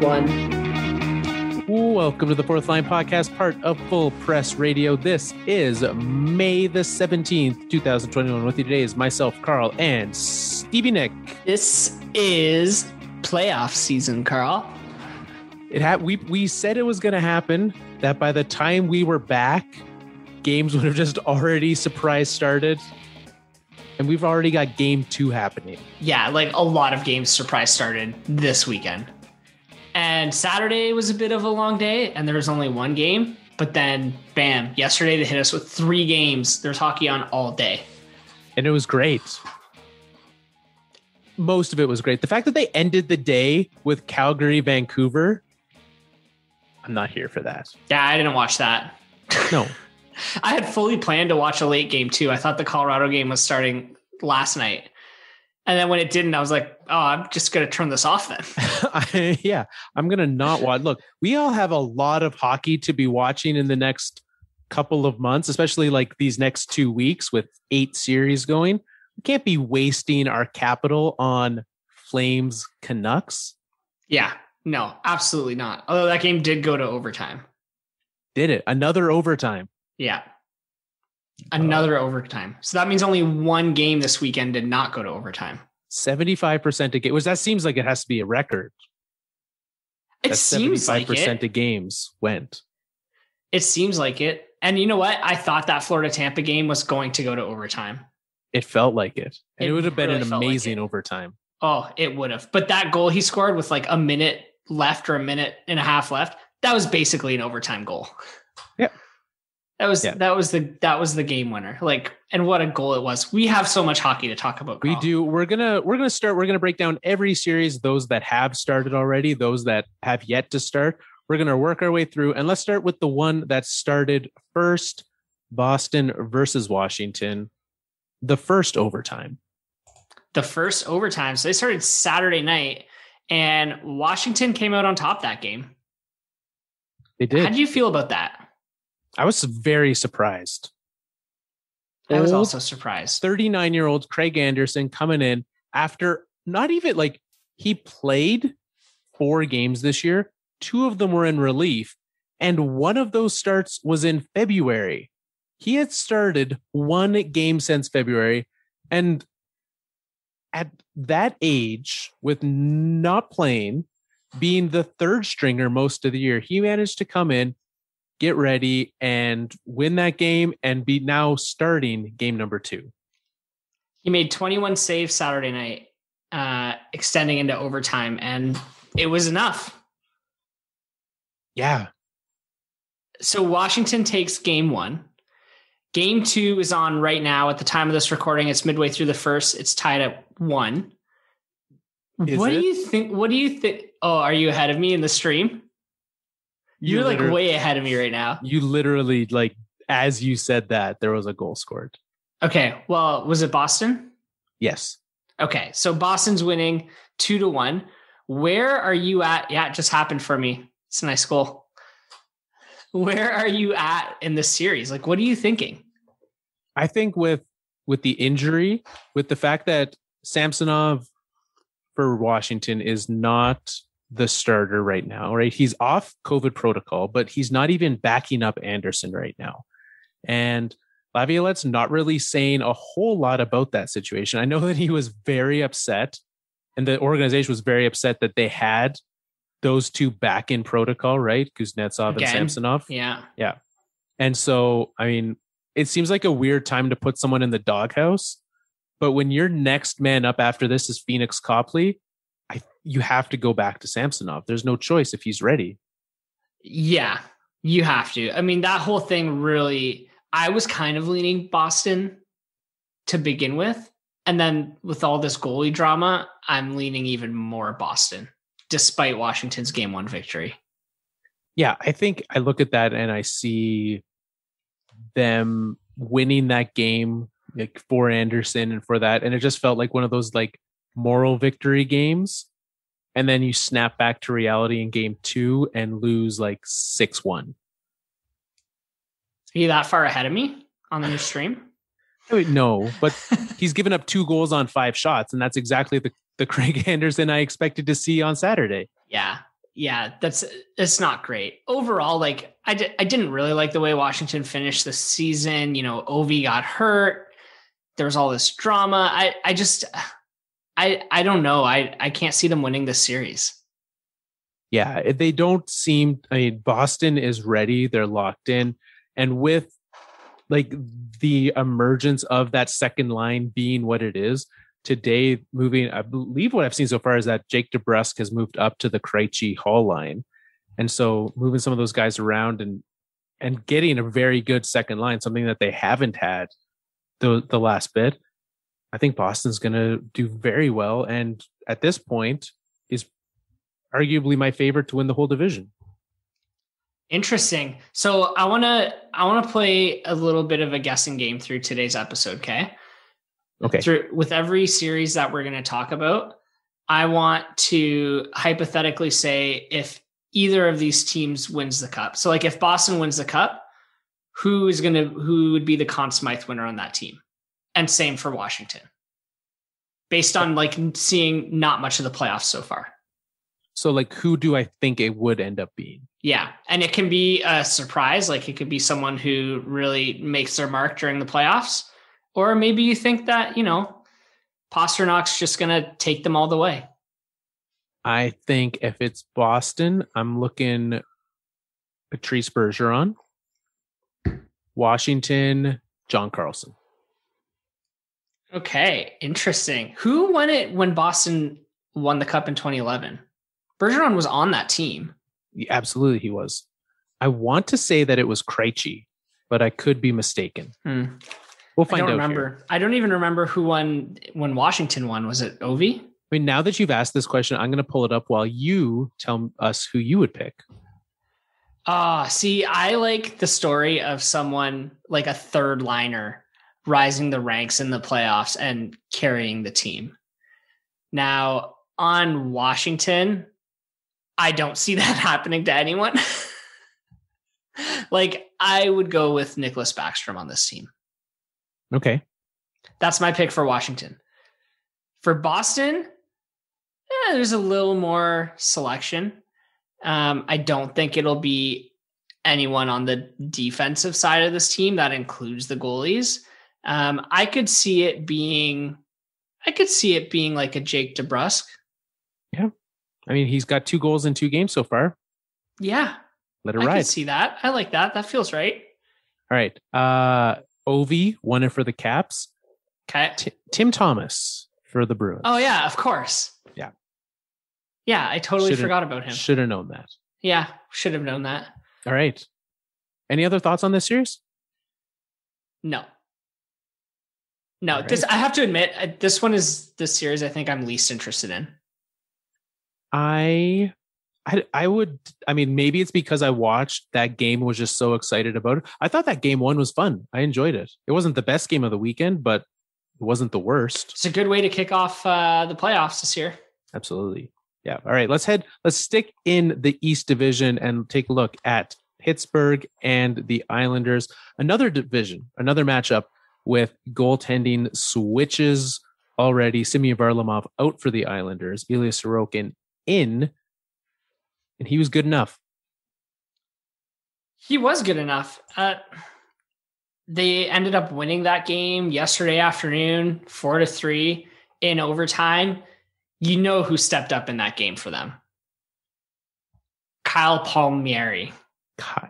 1. Welcome to the Fourth Line Podcast, part of Full Press Radio. This is May the 17th, 2021. With you today is myself, Carl, and Stevie Nick. This is playoff season, Carl. We said it was going to happen, that by the time we were back, games would have just already surprise started. And we've already got game 2 happening. Yeah, like a lot of games surprise started this weekend. And Saturday was a bit of a long day, and there was only one game. But then, bam, yesterday they hit us with 3 games. There's hockey on all day. And it was great. Most of it was great. The fact that they ended the day with Calgary, Vancouver, I'm not here for that. Yeah, I didn't watch that. No. I had fully planned to watch a late game, too. I thought the Colorado game was starting last night. And then when it didn't, I was like, oh, I'm just going to turn this off then. I'm going to not watch. Look, we all have a lot of hockey to be watching in the next couple of months, especially like these next 2 weeks with 8 series going. We can't be wasting our capital on Flames Canucks. Yeah, no, absolutely not. Although that game did go to overtime. Did it? Another overtime. Yeah. Another overtime. So that means only one game this weekend did not go to overtime. 75% of games. That seems like it has to be a record. It seems like 75% of games went. It seems like it. And you know what? I thought that Florida Tampa game was going to go to overtime. It felt like it. And it would have been really an amazing overtime. Oh, it would have. But that goal he scored with like a minute left or a minute and a half left, that was basically an overtime goal. Yeah. That was the game winner. Like, and what a goal it was. We have so much hockey to talk about, Carl. We do. We're gonna break down every series, those that have started already, those that have yet to start. We're gonna work our way through, and let's start with the one that started first, Boston versus Washington, the first overtime. So they started Saturday night, and Washington came out on top that game. They did. How do you feel about that? I was very surprised. I was also surprised. 39-year-old Craig Anderson coming in after not even like he played 4 games this year. 2 of them were in relief, and one of those starts was in February. He had started 1 game since February, and at that age, with not playing, being the 3rd stringer most of the year, he managed to come in, get ready, and win that game and be now starting game number 2. He made 21 saves Saturday night, extending into overtime, and it was enough. Yeah. So Washington takes game 1. Game 2 is on right now at the time of this recording. It's midway through the first. It's tied at 1. What do you think? Oh, are you ahead of me in the stream? You're like way ahead of me right now. You literally, like, as you said that, there was a goal scored. Okay. Well, was it Boston? Yes. Okay. So Boston's winning 2-1. Where are you at? Yeah, it just happened for me. It's a nice goal. Where are you at in this series? Like, what are you thinking? I think with the injury, with the fact that Samsonov for Washington is not the starter right now, right? He's off COVID protocol, but he's not even backing up Anderson right now. And Laviolette's not really saying a whole lot about that situation. I know that he was very upset, and the organization was very upset that they had those 2 back in protocol, right? Kuznetsov and Samsonov. Yeah. Yeah. And so, I mean, it seems like a weird time to put someone in the doghouse, but when your next man up after this is Phoenix Copley, you have to go back to Samsonov. There's no choice if he's ready. Yeah, you have to. I mean, that whole thing really, I was kind of leaning Boston to begin with. And then with all this goalie drama, I'm leaning even more Boston, despite Washington's game 1 victory. Yeah, I think I look at that and I see them winning that game, like, for Anderson and for that. And it just felt like one of those like moral victory games. And then you snap back to reality in game 2 and lose like 6-1. Are you that far ahead of me on the new stream? No, but he's given up 2 goals on 5 shots. And that's exactly the Craig Anderson I expected to see on Saturday. Yeah. Yeah, it's not great. Overall, like I didn't really like the way Washington finished the season. You know, Ovi got hurt. There was all this drama. I don't know. I can't see them winning this series. Yeah, they don't seem, I mean, Boston is ready. They're locked in. And with like the emergence of that second line being what it is today, moving, I believe what I've seen so far is that Jake DeBrusk has moved up to the Krejci Hall line. And so moving some of those guys around and getting a very good second line, something that they haven't had the last bit, I think Boston's going to do very well. And at this point is arguably my favorite to win the whole division. Interesting. So I want to play a little bit of a guessing game through today's episode. Okay. With every series that we're going to talk about, I want to hypothetically say if either of these teams wins the cup. So like if Boston wins the cup, who would be the Conn Smythe winner on that team? And same for Washington. Based on like seeing not much of the playoffs so far. So like, who do I think it would end up being? Yeah. And it can be a surprise. Like it could be someone who really makes their mark during the playoffs. Or maybe you think that, you know, Pasternak's just going to take them all the way. I think if it's Boston, I'm looking Patrice Bergeron. Washington, John Carlson. Okay. Interesting. Who won it when Boston won the cup in 2011? Bergeron was on that team. Yeah, absolutely, he was. I want to say that it was Krejci, but I could be mistaken. We'll find out. I don't even remember who won when Washington won. Was it Ovi? I mean, now that you've asked this question, I'm going to pull it up while you tell us who you would pick. See, I like the story of someone like a third liner rising the ranks in the playoffs and carrying the team. Now, on Washington, I don't see that happening to anyone. Like, I would go with Nicholas Backstrom on this team. Okay. That's my pick for Washington. For Boston, there's a little more selection. I don't think it'll be anyone on the defensive side of this team. That includes the goalies. I could see it being like a Jake DeBrusk. Yeah. I mean, he's got 2 goals in 2 games so far. Yeah. Let it ride. I can see that. I like that. That feels right. All right. Ovi won it for the Caps. Okay. Tim Thomas for the Bruins. Oh, yeah, of course. Yeah. Yeah, I totally forgot about him. Should have known that. Yeah, should have known that. All right. Any other thoughts on this series? No. Right. I have to admit, this one is the series I think I'm least interested in. I mean, maybe it's because I watched that game, was just so excited about it. I thought that game 1 was fun. I enjoyed it. It wasn't the best game of the weekend, but it wasn't the worst. It's a good way to kick off the playoffs this year. Absolutely. Yeah. All right. Let's stick in the East Division and take a look at Pittsburgh and the Islanders. Another division, another matchup with goaltending switches already. Semyon Varlamov out for the Islanders. Ilya Sorokin in. And he was good enough. He was good enough. They ended up winning that game yesterday afternoon, 4-3 in overtime. You know who stepped up in that game for them? Kyle Palmieri.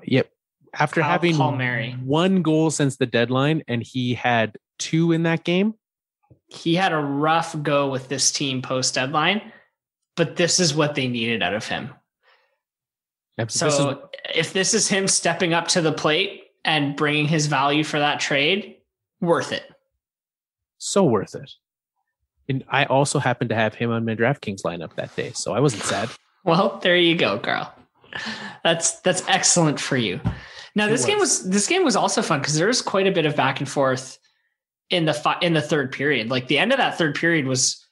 Yep. After having Palmieri. 1 goal since the deadline, and he had 2 in that game. He had a rough go with this team post deadline, but this is what they needed out of him. So if this is him stepping up to the plate and bringing his value for that trade, worth it. So worth it. And I also happened to have him on my DraftKings lineup that day, so I wasn't sad. Well, there you go, Carl. That's excellent for you. Now, this game was also fun because there was quite a bit of back and forth in the third period. Like the end of that third period was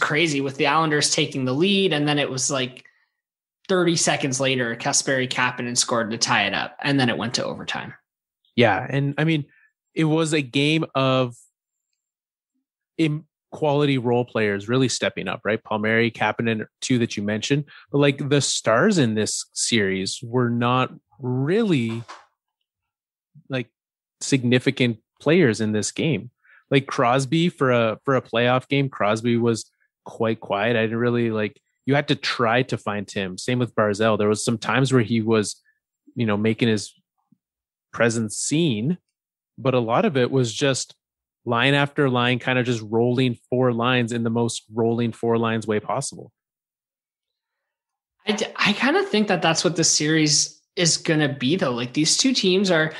crazy with the Islanders taking the lead, and then it was like 30 seconds later, Kasperi Kapanen scored to tie it up, and then it went to overtime. Yeah, and I mean, it was a game of quality role players really stepping up, right? Palmieri, Kapanen, two that you mentioned, but like the stars in this series were not really like significant players in this game. Like Crosby for a playoff game, Crosby was quite quiet. I didn't really like, you had to try to find him. Same with Barzell. There was some times where he was, making his presence seen, but a lot of it was just line after line, kind of just rolling four lines in the most rolling four lines way possible. I kind of think that that's what this series is going to be, though. Like these two teams I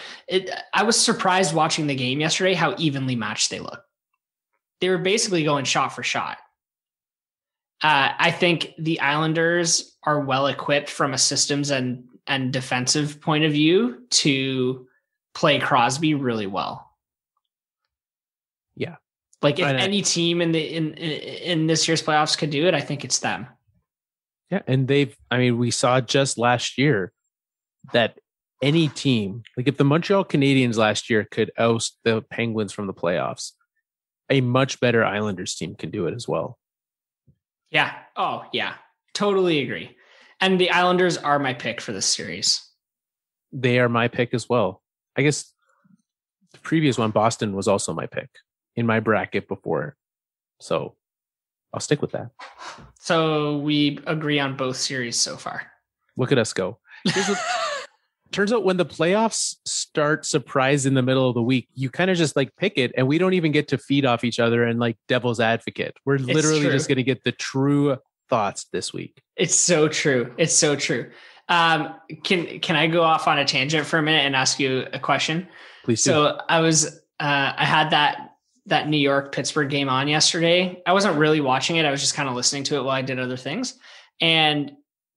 was surprised watching the game yesterday how evenly matched they look. They were basically going shot for shot. I think the Islanders are well equipped from a systems and defensive point of view to play Crosby really well. Yeah. Like if any team in this year's playoffs could do it, I think it's them. Yeah. And we saw just last year that any team, like if the Montreal Canadiens last year could oust the Penguins from the playoffs, a much better Islanders team can do it as well. Yeah. Oh, yeah. Totally agree. And the Islanders are my pick for this series. They are my pick as well. I guess the previous one, Boston, was also my pick in my bracket before. So I'll stick with that. So we agree on both series so far. Look at us go. Turns out when the playoffs start surprise in the middle of the week, you kind of just like pick it and we don't even get to feed off each other and like devil's advocate. We're literally just going to get the true thoughts this week. It's so true. It's so true. Can I go off on a tangent for a minute and ask you a question? Please do. So I had that New York Pittsburgh game on yesterday. I wasn't really watching it. I was just kind of listening to it while I did other things. And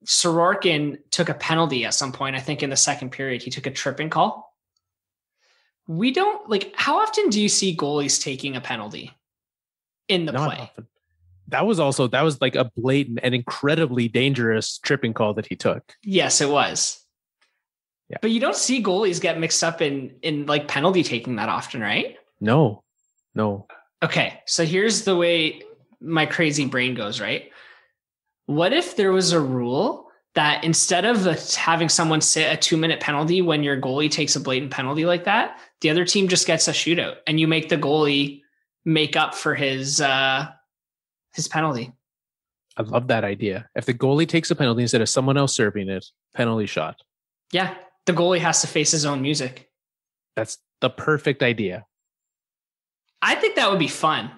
Sorokin took a penalty at some point. I think in the second period, he took a tripping call. We don't how often do you see goalies taking a penalty in the play? Often. That was like a blatant and incredibly dangerous tripping call that he took. Yes, it was. Yeah. But you don't see goalies get mixed up in like penalty taking that often, right? No. Okay. So here's the way my crazy brain goes, right? What if there was a rule that instead of having someone sit a 2-minute penalty when your goalie takes a blatant penalty like that, the other team just gets a shootout and you make the goalie make up for his penalty? I love that idea. If the goalie takes a penalty instead of someone else serving it, penalty shot. Yeah. The goalie has to face his own music. That's the perfect idea. I think that would be fun.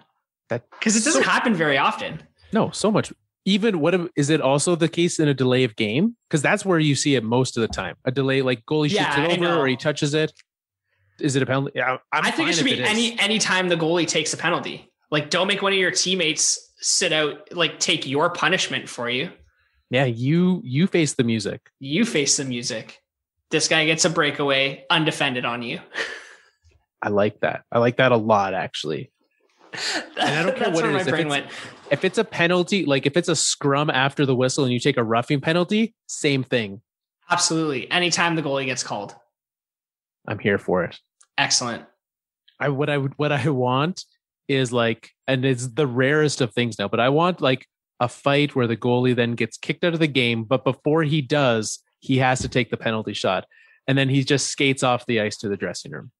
Because it doesn't happen very often. No, so much. Even is it also the case in a delay of game? Because that's where you see it most of the time. A delay, like goalie shoots it over or he touches it. Is it a penalty? Yeah, I think it should be any time the goalie takes a penalty. Like, don't make one of your teammates sit out, like take your punishment for you. Yeah, you face the music. You face the music. This guy gets a breakaway undefended on you. I like that. I like that a lot, actually. And I don't care what it is. If it's a penalty, like if it's a scrum after the whistle and you take a roughing penalty, same thing. Absolutely. Anytime the goalie gets called. I'm here for it. Excellent. What I want is like, and it's the rarest of things now, but I want like a fight where the goalie then gets kicked out of the game, but before he does, he has to take the penalty shot. And then he just skates off the ice to the dressing room.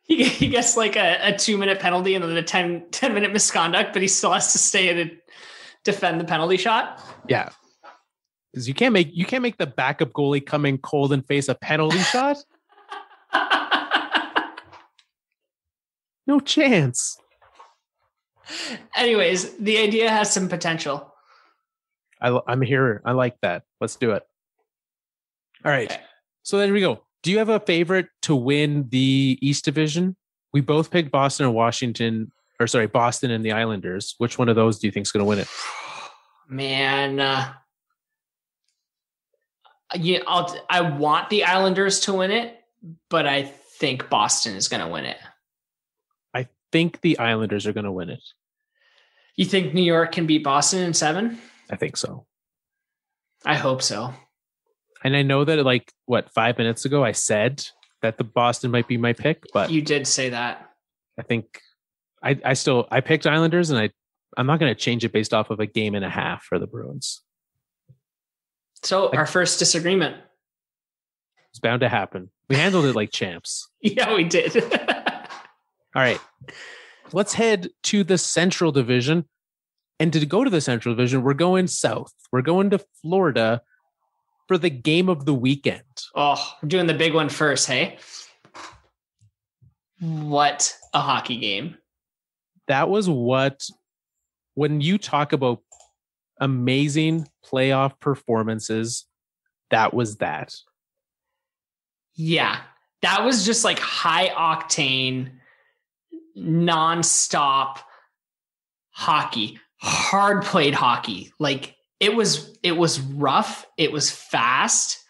He gets like a 2-minute penalty and then a 10-minute misconduct, but he still has to stay in and defend the penalty shot. Yeah. Because you can't make the backup goalie come in cold and face a penalty shot. No chance. Anyways, the idea has some potential. I'm here. I like that. Let's do it. All right. Okay. So there we go. Do you have a favorite to win the East Division? We both picked Boston and Boston and the Islanders. Which one of those do you think is going to win it? Man, I want the Islanders to win it, but I think Boston is going to win it. I think the Islanders are going to win it. You think New York can beat Boston in 7? I think so. I hope so. And I know that 5 minutes ago, I said that the Boston might be my pick, but you did say that. I think I picked Islanders and I'm not going to change it based off of a game and a half for the Bruins. So our first disagreement. It's bound to happen. We handled it like champs. Yeah, we did. All right. Let's head to the Central Division. And to go to the Central Division, we're going south. We're going to Florida for the game of the weekend. Oh, we're doing the big one first, hey? What a hockey game. That was when you talk about amazing playoff performances, that was that. Yeah, that was just like high octane, nonstop hockey, hard played hockey. Like it was rough. It was fast.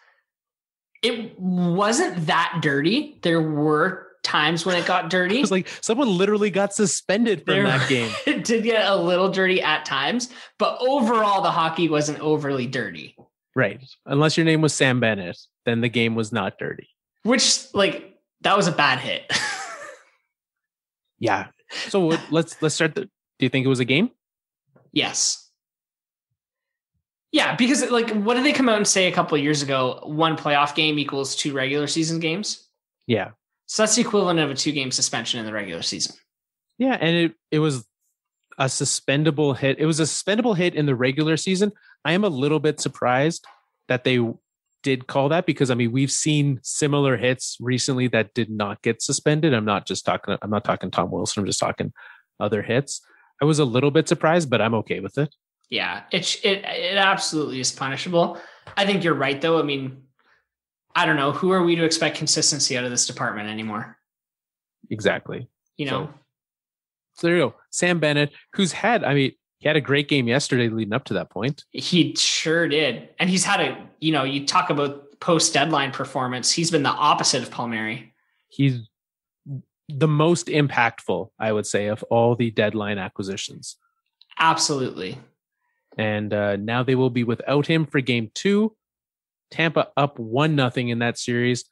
It wasn't that dirty. There were times when it got dirty. It was like someone literally got suspended from that game. It did get a little dirty at times, but overall the hockey wasn't overly dirty. Right. Unless your name was Sam Bennett, then the game was not dirty. Which, like, that was a bad hit. Yeah. So let's start. Do you think it was a game? Yes. Yeah, because like, what did they come out and say a couple of years ago? One playoff game equals 2 regular season games. Yeah. So that's the equivalent of a 2-game suspension in the regular season. Yeah, and it was a suspendable hit. It was a suspendable hit in the regular season. I am a little bit surprised that they did call that because, I mean, we've seen similar hits recently that did not get suspended. I'm not talking Tom Wilson. I'm just talking other hits. I was a little bit surprised, but I'm okay with it. Yeah, it absolutely is punishable. I think you're right, though. I mean, I don't know. Who are we to expect consistency out of this department anymore? Exactly. You know? So there you go. Sam Bennett, he had a great game yesterday leading up to that point. He sure did. And he's had you talk about post-deadline performance. He's been the opposite of Palmieri. He's the most impactful, I would say, of all the deadline acquisitions. Absolutely. And now they will be without him for game 2. Tampa up 1-0 in that series.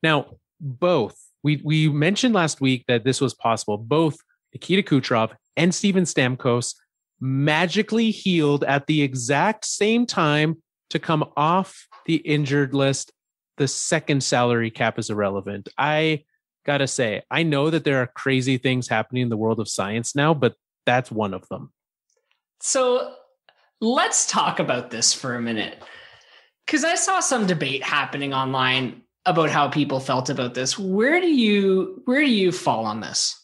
Now, both, we mentioned last week that this was possible. Both Nikita Kucherov and Steven Stamkos magically healed at the exact same time to come off the injured list. The second salary cap is irrelevant. I gotta say, I know that there are crazy things happening in the world of science now, but that's one of them. So let's talk about this for a minute. Because I saw some debate happening online about how people felt about this. Where do you fall on this?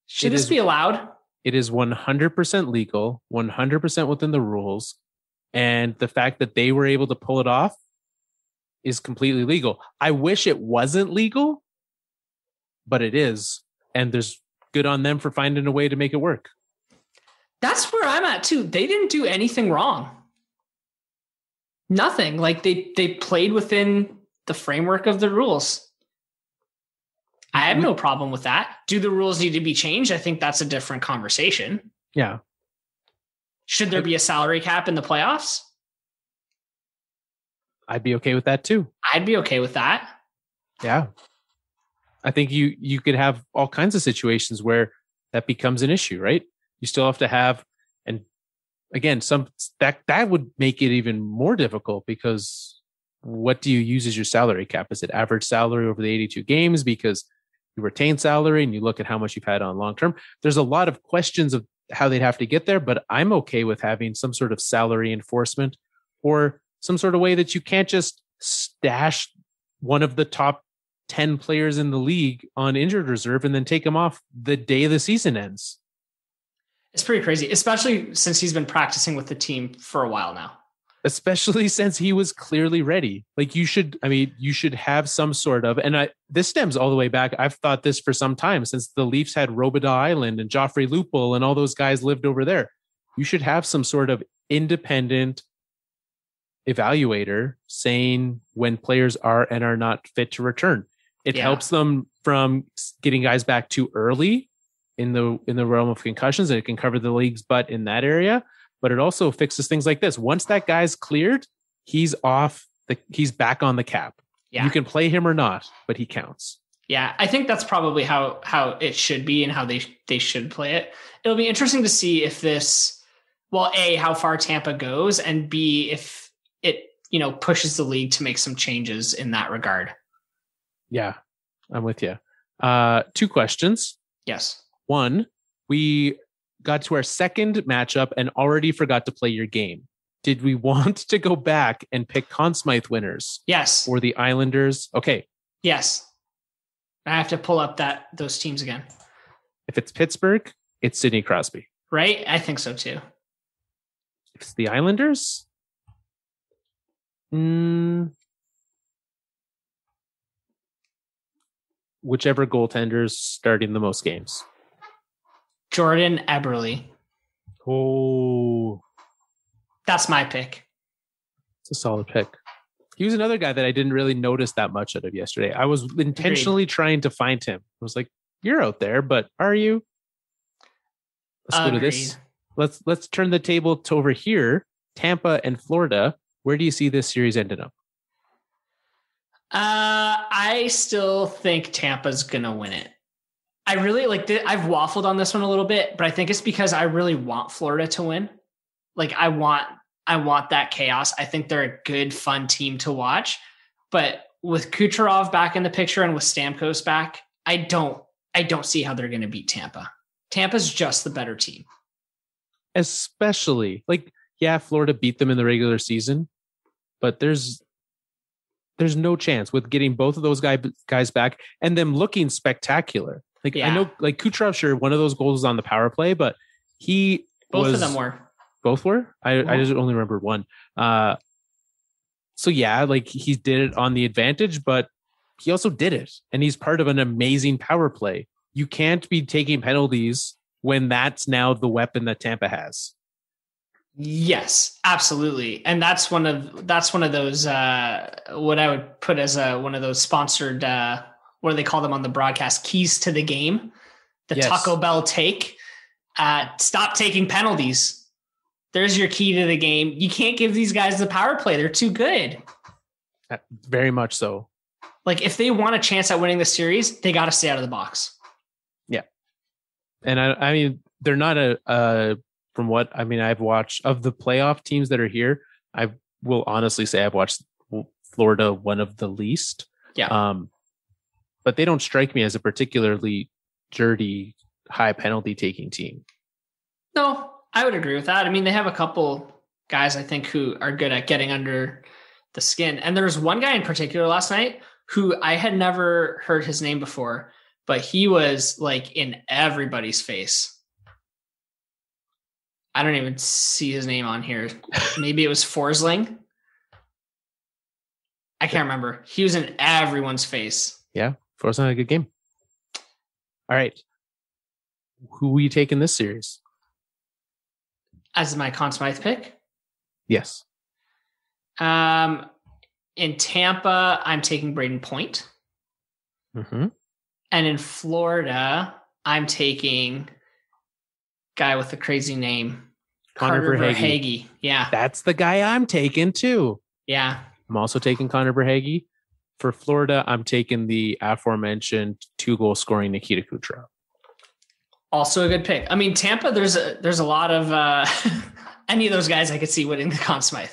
Should this be allowed? It is 100% legal, 100% within the rules. And the fact that they were able to pull it off is completely legal. I wish it wasn't legal, but it is. And there's good on them for finding a way to make it work. That's where I'm at too. They didn't do anything wrong. Nothing. Like they played within the framework of the rules. I have no problem with that. Do the rules need to be changed? I think that's a different conversation. Yeah. Should there be a salary cap in the playoffs? I'd be okay with that too. I'd be okay with that. Yeah. I think you could have all kinds of situations where that becomes an issue, right? You still have to have, and again, that would make it even more difficult because what do you use as your salary cap? Is it average salary over the 82 games? Because you retain salary and you look at how much you've had on long term. There's a lot of questions of how they'd have to get there, but I'm okay with having some sort of salary enforcement or some sort of way that you can't just stash one of the top 10 players in the league on injured reserve and then take them off the day the season ends. It's pretty crazy, especially since he's been practicing with the team for a while now. Especially since he was clearly ready. Like you should have some sort of, and this stems all the way back. I've thought this for some time since the Leafs had Robidas Island and Joffrey Lupul and all those guys lived over there. You should have some sort of independent evaluator saying when players are and are not fit to return. It helps them from getting guys back too early in the realm of concussions, and it can cover the league's butt in that area. But it also fixes things like this. Once that guy's cleared, he's back on the cap. Yeah. You can play him or not, but he counts. Yeah, I think that's probably how it should be and how they should play it. It'll be interesting to see if this, well, A, how far Tampa goes, and B, if it, pushes the league to make some changes in that regard. Yeah, I'm with you. 2 questions. Yes. 1, we got to our second matchup and already forgot to play your game. Did we want to go back and pick Conn Smythe winners? Yes. Or the Islanders? Okay. Yes. I have to pull up those teams again. If it's Pittsburgh, it's Sidney Crosby. Right? I think so too. If it's the Islanders, whichever goaltender's starting the most games. Jordan Eberle. Oh. That's my pick. It's a solid pick. He was another guy that I didn't really notice that much out of yesterday. I was intentionally trying to find him. I was like, you're out there, but are you? Let's go to this. Let's turn the table to over here. Tampa and Florida. Where do you see this series ending up? I still think Tampa's going to win it. I really I've waffled on this one a little bit, but I think it's because I really want Florida to win. Like I want that chaos. I think they're a good, fun team to watch. But with Kucherov back in the picture and with Stamkos back, I don't see how they're going to beat Tampa. Tampa's just the better team. Especially Florida beat them in the regular season, but there's no chance with getting both of those guys back and them looking spectacular. I know Kucherov, sure, one of those goals was on the power play, but both of them were. Both were? I just only remember one. So yeah, he did it on the advantage, but he also did it. And he's part of an amazing power play. You can't be taking penalties when that's now the weapon that Tampa has. Yes, absolutely. And that's one of those what I would put as one of those sponsored what do they call them on the broadcast? Keys to the game. The Taco Bell take. Stop taking penalties. There's your key to the game. You can't give these guys the power play. They're too good. Very much so. If they want a chance at winning the series, they got to stay out of the box. Yeah. And I mean, they're not from what I've watched of the playoff teams that are here. I will honestly say I've watched Florida one of the least. Yeah. But they don't strike me as a particularly dirty, high penalty taking team. No, I would agree with that. I mean, they have a couple guys, I think, who are good at getting under the skin. And there was one guy in particular last night who I had never heard his name before, but he was in everybody's face. I don't even see his name on here. Maybe it was Forsling. I can't remember. He was in everyone's face. Yeah, Forsling had a good game. All right. Who will you take in this series? As my Conn Smythe pick? Yes. In Tampa, I'm taking Braden Point. Mm-hmm. And in Florida, I'm taking guy with the crazy name. Connor Verhaeghe. Yeah. That's the guy I'm taking too. Yeah. I'm also taking Connor Verhaeghe. For Florida, I'm taking the aforementioned 2-goal scoring Nikita Kucherov. Also a good pick. I mean, Tampa, there's a lot of any of those guys I could see winning the Conn Smythe.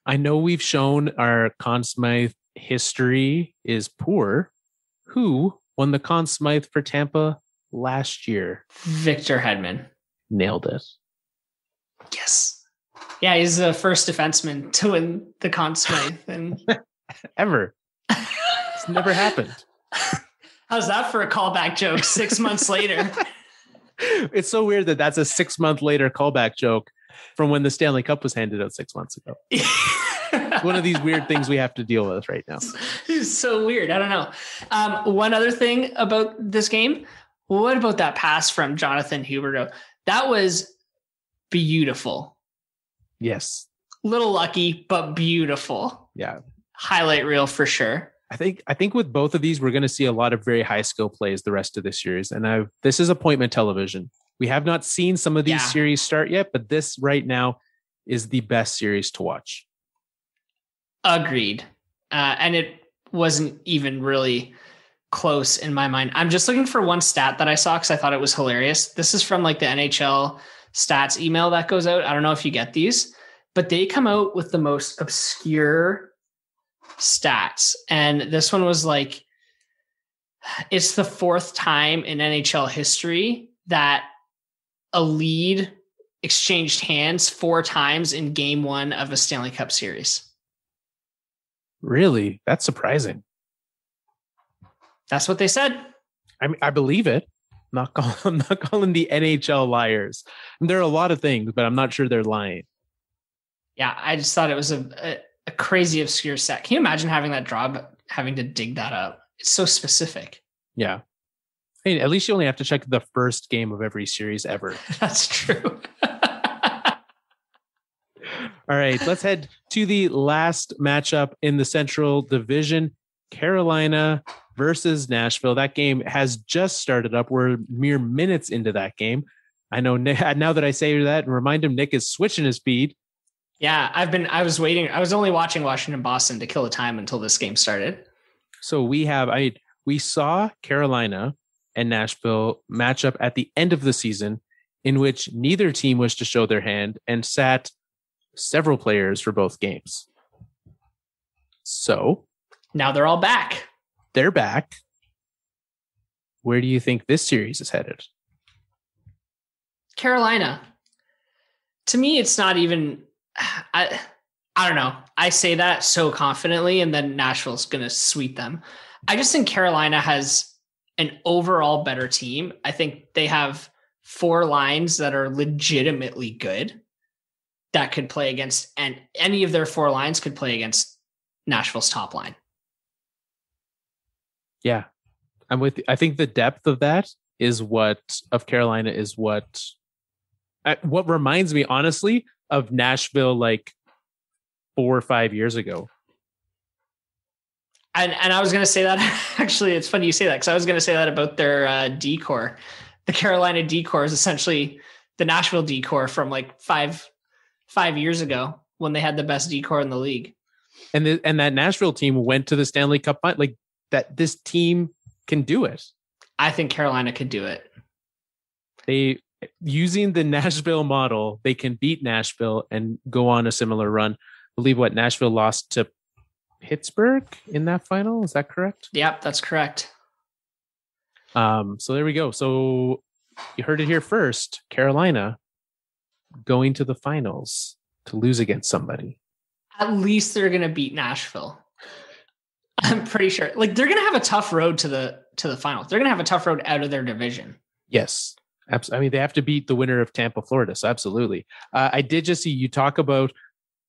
I know we've shown our Conn Smythe history is poor. Who won the Conn Smythe for Tampa last year? Victor Hedman. Nailed it. Yes. Yeah, he's the first defenseman to win the Conn Smythe. And ever. It's never happened. How's that for a callback joke 6 months later? It's so weird that that's a 6 month later callback joke from when the Stanley Cup was handed out 6 months ago. It's one of these weird things we have to deal with right now. It's so weird. I don't know. One other thing about this game. What about that pass from Jonathan Huberdeau? That was beautiful. Yes. Little lucky, but beautiful. Yeah. Highlight reel for sure. I think with both of these, we're going to see a lot of very high skill plays the rest of this series. And this is appointment television. We have not seen some of these series start yet, but this right now is the best series to watch. Agreed. And it wasn't even really close in my mind. I'm just looking for one stat that I saw because I thought it was hilarious. This is from like the NHL stats email that goes out. I don't know if you get these, but they come out with the most obscure stats. And this one was like, it's the fourth time in NHL history that a lead exchanged hands 4 times in game 1 of a Stanley Cup series. Really? That's surprising. That's what they said. I mean, I believe it. I'm not calling the NHL liars. And there are a lot of things, but I'm not sure they're lying. Yeah, I just thought it was a crazy obscure set. Can you imagine having that job, having to dig that up? It's so specific. Yeah. I mean, at least you only have to check the first game of every series ever. That's true. All right, let's head to the last matchup in the Central Division. Carolina versus Nashville. That game has just started up. We're mere minutes into that game. I know Nick, now that I say that and remind him, Nick is switching his feed. Yeah, I was waiting. I was only watching Washington, Boston to kill the time until this game started. So we saw Carolina and Nashville match up at the end of the season in which neither team wished to show their hand and sat several players for both games. So now they're all back. They're back. Where do you think this series is headed? Carolina. To me, it's not even, I don't know. I say that so confidently, and then Nashville's going to sweep them. I just think Carolina has an overall better team. I think they have 4 lines that are legitimately good that could play against, and any of their 4 lines could play against Nashville's top line. Yeah, I'm with you. I think the depth of that is of Carolina is what reminds me, honestly, of Nashville like 4 or 5 years ago. And I was going to say that, actually, it's funny you say that, because I was going to say that about their decor. The Carolina decor is essentially the Nashville decor from like five years ago when they had the best decor in the league. And that Nashville team went to the Stanley Cup, like that. This team can do it. I think Carolina could do it. They, using the Nashville model, they can beat Nashville and go on a similar run. I believe Nashville lost to Pittsburgh in that final. Is that correct? Yep, that's correct. So there we go. So you heard it here first. Carolina going to the finals to lose against somebody. At least they're going to beat Nashville. I'm pretty sure. Like, they're going to have a tough road to the final. They're going to have a tough road out of their division. Yes. I mean, they have to beat the winner of Tampa, Florida. So absolutely. I did just see you talk about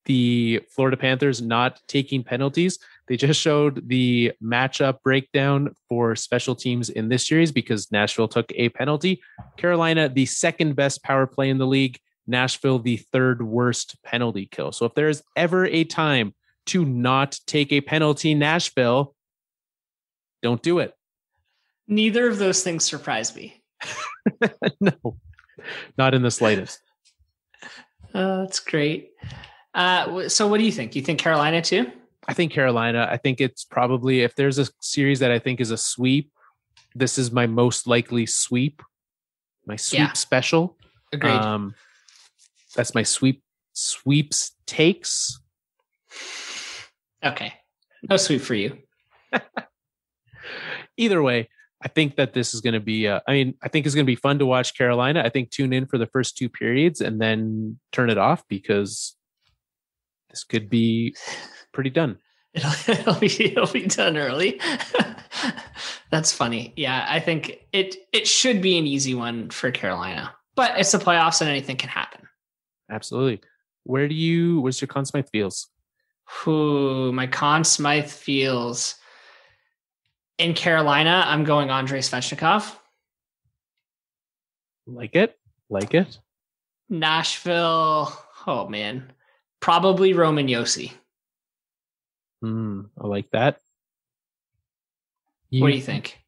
the Florida Panthers not taking penalties. They just showed the matchup breakdown for special teams in this series because Nashville took a penalty. Carolina, the second best power play in the league. Nashville, the third worst penalty kill. So if there's ever a time to not take a penalty, Nashville, don't do it. Neither of those things surprise me. No, not in the slightest. That's great. So what do you think? Do you think Carolina too? I think Carolina. I think it's probably, if there's a series that I think is a sweep, this is my most likely sweep. My sweep special. Agreed. That's my sweeps takes. Okay. No sweep for you. Either way, I think that this is going to be, I think it's going to be fun to watch Carolina. I think tune in for the first 2 periods and then turn it off because this could be pretty done. It'll be done early. That's funny. Yeah, I think it should be an easy one for Carolina, but it's the playoffs and anything can happen. Absolutely. Where's your Conn Smythe feels? My Conn Smythe feels in Carolina. I'm going Andrei Svechnikov. Like it. Nashville. Oh man. Probably Roman Josi. I like that. What do you think?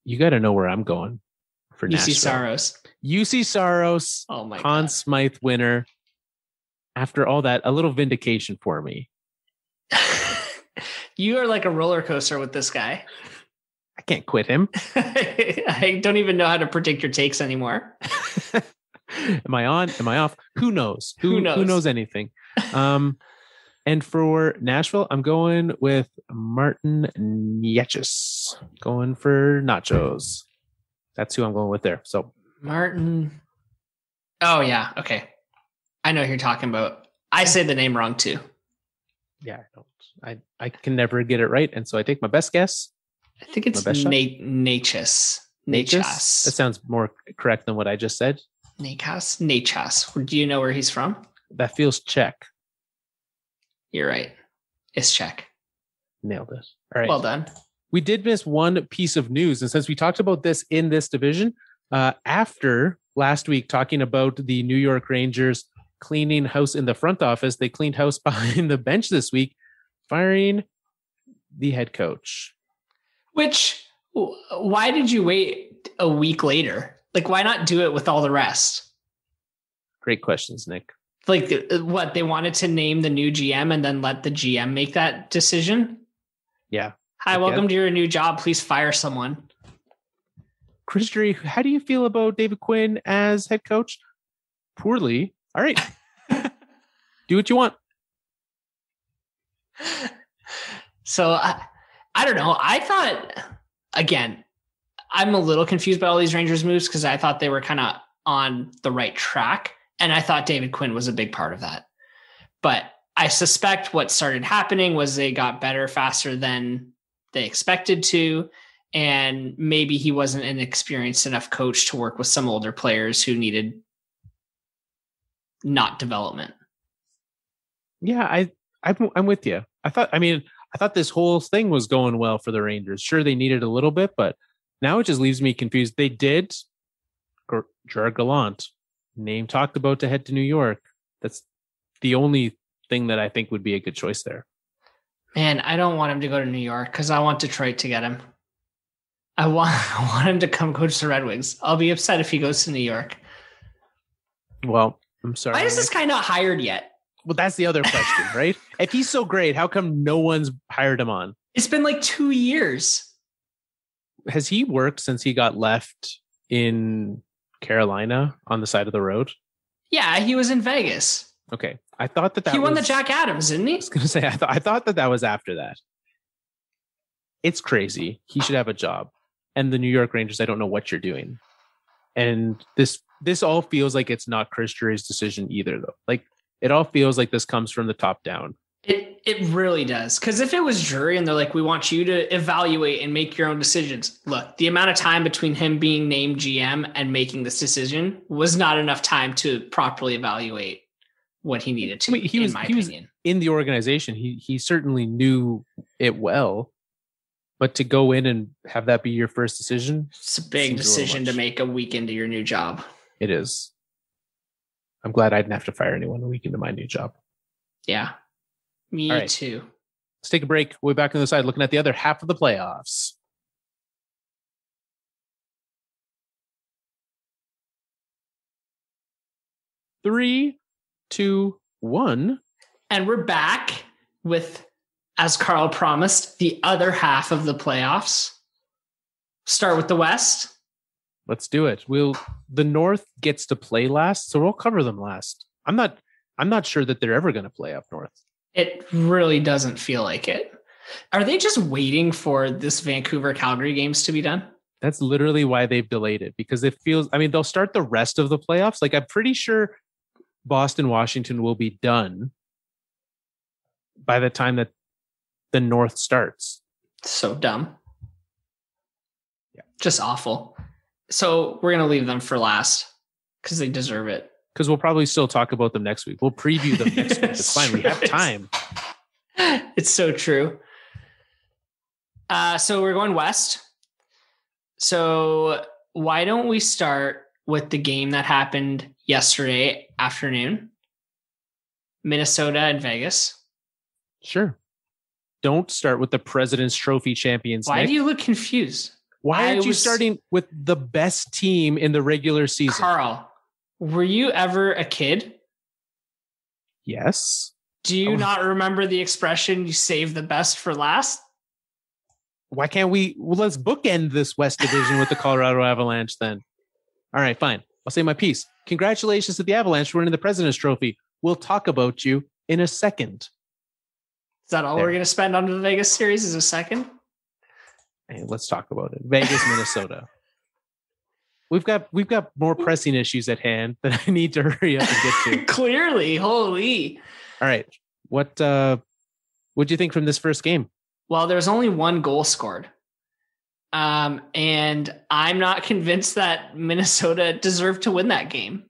You got to know where I'm going for Nashville. UC Saros. Oh my Conn God. Smythe winner. After all that, a little vindication for me. You are like a roller coaster with this guy. I can't quit him. I don't even know how to predict your takes anymore. Am I on? Am I off? Who knows? Who knows? Who knows anything? And for Nashville, I'm going with Martin Necas. Going for Nachos. That's who I'm going with there. So Martin. Oh, yeah. Okay. I know who you're talking about. I say the name wrong too. Yeah, I can never get it right. And so I take my best guess. I think it's Nachas. That sounds more correct than what I just said. Nachas. Do you know where he's from? That feels Czech. You're right. It's Czech. Nailed it. All right. Well done. We did miss one piece of news. And since we talked about this in this division, after last week talking about the New York Rangers cleaning house in the front office, they cleaned house behind the bench this week, firing the head coach. Why did you wait a week later? Like, why not do it with all the rest? Great questions, Nick. Like, what, they wanted to name the new GM and then let the GM make that decision? Yeah. Hi, welcome to your new job. Please fire someone. Chris Drury, how do you feel about David Quinn as head coach? Poorly. All right. Do what you want. So, I don't know. I thought, again, I'm a little confused by all these Rangers moves because I thought they were kind of on the right track. And I thought David Quinn was a big part of that. But I suspect what started happening was they got better faster than they expected to. And maybe he wasn't an experienced enough coach to work with some older players who needed not development. Yeah, I'm with you. I thought this whole thing was going well for the Rangers. Sure, they needed a little bit, but now it just leaves me confused. They did Gerard Gallant, name talked about to head to New York. That's the only thing that I think would be a good choice there. Man, I don't want him to go to New York because I want Detroit to get him. I want him to come coach the Red Wings. I'll be upset if he goes to New York. Well, I'm sorry. Why is this guy not hired yet? Well, that's the other question, right? If he's so great, how come no one's hired him on? It's been like 2 years. Has he worked since he got left in Carolina on the side of the road? Yeah, he was in Vegas. Okay. I thought that he won the Jack Adams, didn't he? I was going to say, I thought that was after that. It's crazy. He should have a job. And the New York Rangers, I don't know what you're doing. And this all feels like it's not Chris Drury's decision either, though. Like, it all feels like this comes from the top down. It really does. Because if it was Drury and they're like, we want you to evaluate and make your own decisions. Look, the amount of time between him being named GM and making this decision was not enough time to properly evaluate what he needed to. He was in the organization. He certainly knew it well. But to go in and have that be your first decision? It's a big decision to make a week into your new job. It is. I'm glad I didn't have to fire anyone a week into my new job. Yeah. Me too. Let's take a break. We'll be back on the side looking at the other half of the playoffs. 3, 2, 1. And we're back with, as Carl promised, the other half of the playoffs. Start with the West. Let's do it. The North gets to play last, so we'll cover them last. I'm not sure that they're ever going to play up North. It really doesn't feel like it. Are they just waiting for this Vancouver-Calgary games to be done? That's literally why they've delayed it, because it feels, they'll start the rest of the playoffs. Like, I'm pretty sure Boston, Washington will be done by the time that the North starts. So dumb. Yeah. Just awful. So we're going to leave them for last because they deserve it. Because we'll probably still talk about them next week. We'll preview them next week. It's fine. We have time. It's so true. So we're going West. So why don't we start with the game that happened yesterday afternoon? Minnesota and Vegas. Sure. Don't start with the President's Trophy champions. Why do you look confused? Why aren't you starting with the best team in the regular season? Carl, were you ever a kid? Yes. Do you not remember the expression, you save the best for last? Why can't we? Well, let's bookend this West Division with the Colorado Avalanche then. All right, fine. I'll say my piece. Congratulations to the Avalanche for winning the President's Trophy. We'll talk about you in a second. Is that all we're going to spend on the Vegas series is a second? Hey, let's talk about it. Vegas, Minnesota. We've got more pressing issues at hand that I need to hurry up and get to. Clearly, holy. All right. What do you think from this first game? Well, there's only one goal scored. And I'm not convinced that Minnesota deserved to win that game.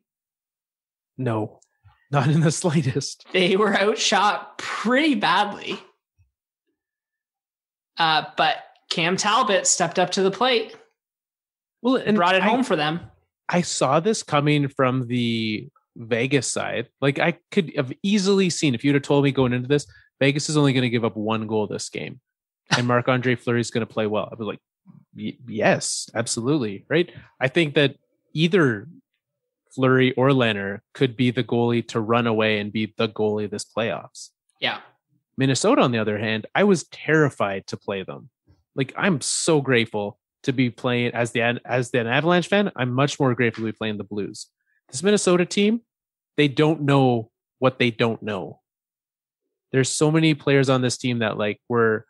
No, not in the slightest. They were outshot pretty badly. But Cam Talbot stepped up to the plate. Well, and brought it home for them. I saw this coming from the Vegas side. Like, I could have easily seen, if you'd have told me going into this, Vegas is only going to give up one goal this game, and Marc-Andre Fleury is going to play well. I was like, yes, absolutely. Right. I think that either Fleury or Leonard could be the goalie to run away and be the goalie this playoffs. Yeah. Minnesota, on the other hand, I was terrified to play them. Like, I'm so grateful to be playing as an Avalanche fan. I'm much more grateful to be playing the Blues. This Minnesota team, they don't know what they don't know. There's so many players on this team that were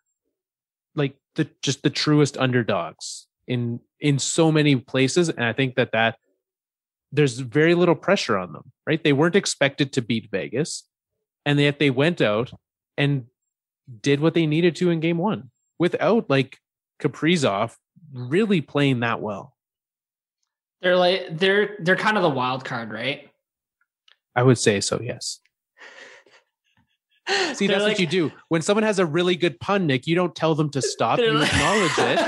just the truest underdogs in so many places. And I think that there's very little pressure on them, right? They weren't expected to beat Vegas, and yet they went out and did what they needed to in game one without Kaprizov really playing that well. They're kind of the wild card, right? I would say so, yes. See, that's what you do. When someone has a really good pun, Nick, you don't tell them to stop. You acknowledge it.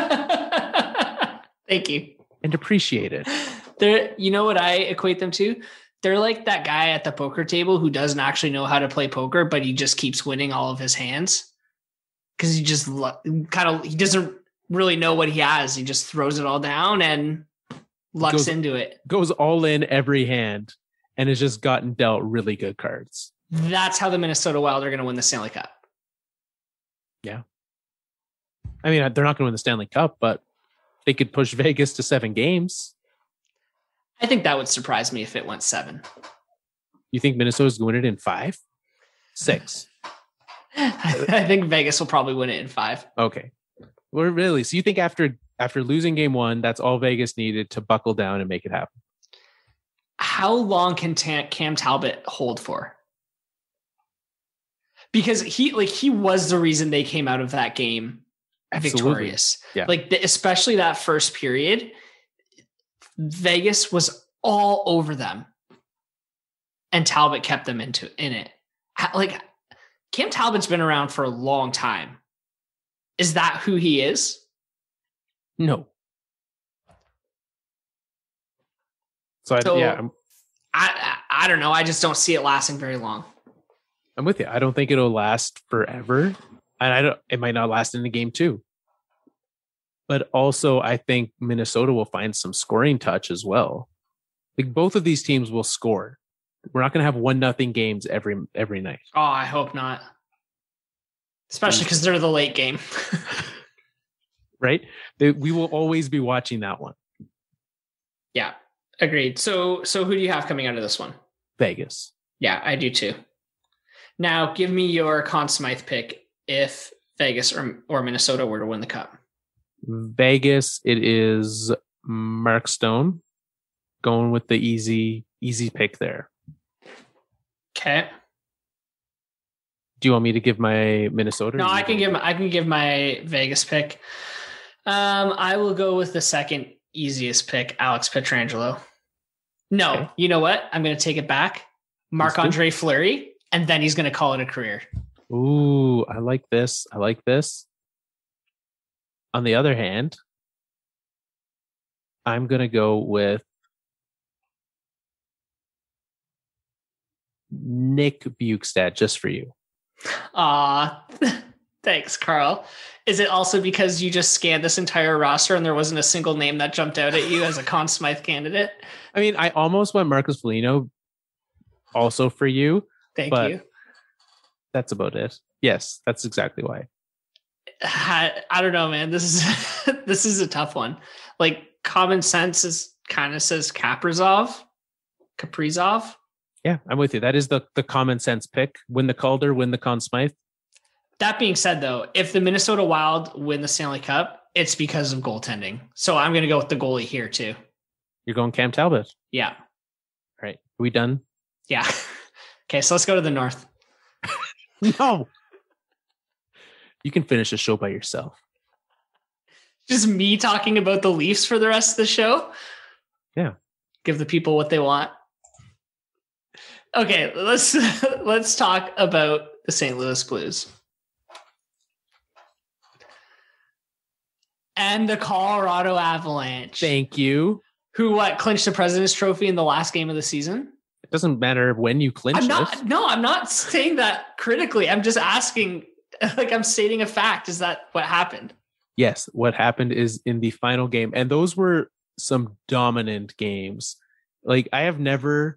Thank you. And appreciate it. You know what I equate them to? They're like that guy at the poker table who doesn't actually know how to play poker, but he just keeps winning all of his hands. Because he just he doesn't really know what he has. He just throws it all down and lucks into it. Goes all in every hand and has just gotten dealt really good cards. That's how the Minnesota Wild are going to win the Stanley Cup. Yeah. I mean, they're not going to win the Stanley Cup, but they could push Vegas to 7 games. I think that would surprise me if it went 7. You think Minnesota's going to win it in 5? 6? I think Vegas will probably win it in 5. Okay. Well, really? So you think after losing game 1, that's all Vegas needed to buckle down and make it happen? How long can Cam Talbot hold for? Because he was the reason they came out of that game victorious. Yeah. Especially that first period, Vegas was all over them, and Talbot kept them in it. Cam Talbot's been around for a long time. Is that who he is? No. So I don't know. I just don't see it lasting very long. I'm with you. I don't think it'll last forever. And it might not last in the game 2. But also I think Minnesota will find some scoring touch as well. Both of these teams will score. We're not going to have 1-0 games every night. Oh, I hope not. Especially because they're the late game. Right? We will always be watching that one. Yeah, agreed. So who do you have coming out of this one? Vegas. Yeah, I do too. Now, give me your Conn Smythe pick if Vegas or Minnesota were to win the Cup. Vegas, it is Mark Stone going with the easy pick there. Okay. Do you want me to give my Minnesota? No, I can give my Vegas pick. I will go with the second easiest pick, Alex Pietrangelo. No, okay. You know what? I'm going to take it back. Marc-Andre Fleury, and then he's going to call it a career. Ooh, I like this. On the other hand, I'm going to go with Nick Bjugstad just for you. Thanks, Carl. Is it also because you just scanned this entire roster and there wasn't a single name that jumped out at you as a Conn Smythe candidate? I mean, I almost went Marcus Foligno also for you. Thank you. That's about it. Yes, that's exactly why. I don't know, man. This is a tough one. Like common sense is kind of says Kaprizov. Yeah, I'm with you. That is the common sense pick. Win the Calder, win the Conn Smythe. That being said, though, if the Minnesota Wild win the Stanley Cup, it's because of goaltending. So I'm going to go with the goalie here too. You're going Cam Talbot. Yeah. All right. Are we done? Yeah. Okay, so let's go to the North. No. You can finish the show by yourself. Just me talking about the Leafs for the rest of the show? Yeah. Give the people what they want. Okay, let's talk about the St. Louis Blues. And the Colorado Avalanche. Thank you. Who clinched the President's Trophy in the last game of the season? It doesn't matter when you clinch I'm this. not saying that critically. I'm just asking, I'm stating a fact. Is that what happened? Yes, what happened is in the final game, and those were some dominant games. Like the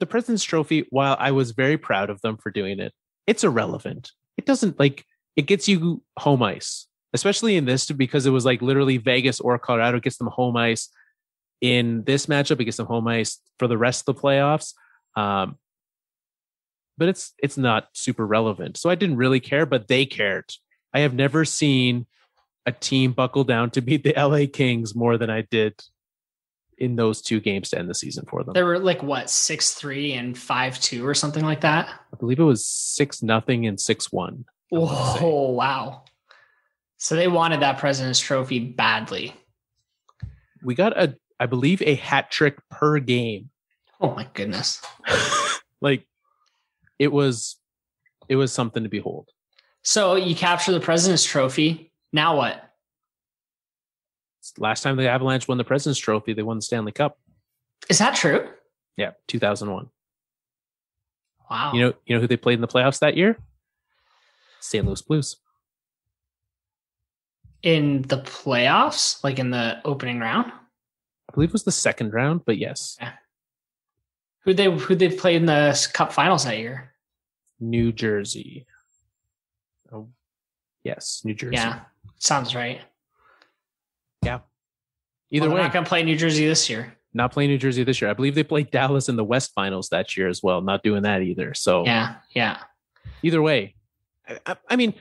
President's Trophy, while I was very proud of them for doing it, it's irrelevant. It doesn't it gets you home ice, especially in this, because it was literally Vegas or Colorado gets them home ice. In this matchup, it gets them home ice for the rest of the playoffs. But it's not super relevant. So I didn't really care, but they cared. I have never seen a team buckle down to beat the LA Kings more than I did in those two games to end the season for them. They were 6-3 and 5-2 or something like that. I believe it was 6-0 and 6-1. Oh, wow. So they wanted that President's Trophy badly. We got I believe a hat trick per game. Oh my goodness. It was something to behold. So you capture the President's Trophy. Now what? Last time the Avalanche won the President's Trophy, they won the Stanley Cup. Is that true? Yeah, 2001. Wow. You know who they played in the playoffs that year? St. Louis Blues. In the playoffs? Like in the opening round? I believe it was the second round, but yes. Yeah. Who'd they play in the Cup Finals that year? New Jersey. Oh, yes, New Jersey. Yeah, sounds right. Yeah. Either way, they're not going to play New Jersey this year. Not playing New Jersey this year. I believe they played Dallas in the West Finals that year as well. Not doing that either. So yeah. Either way, I mean,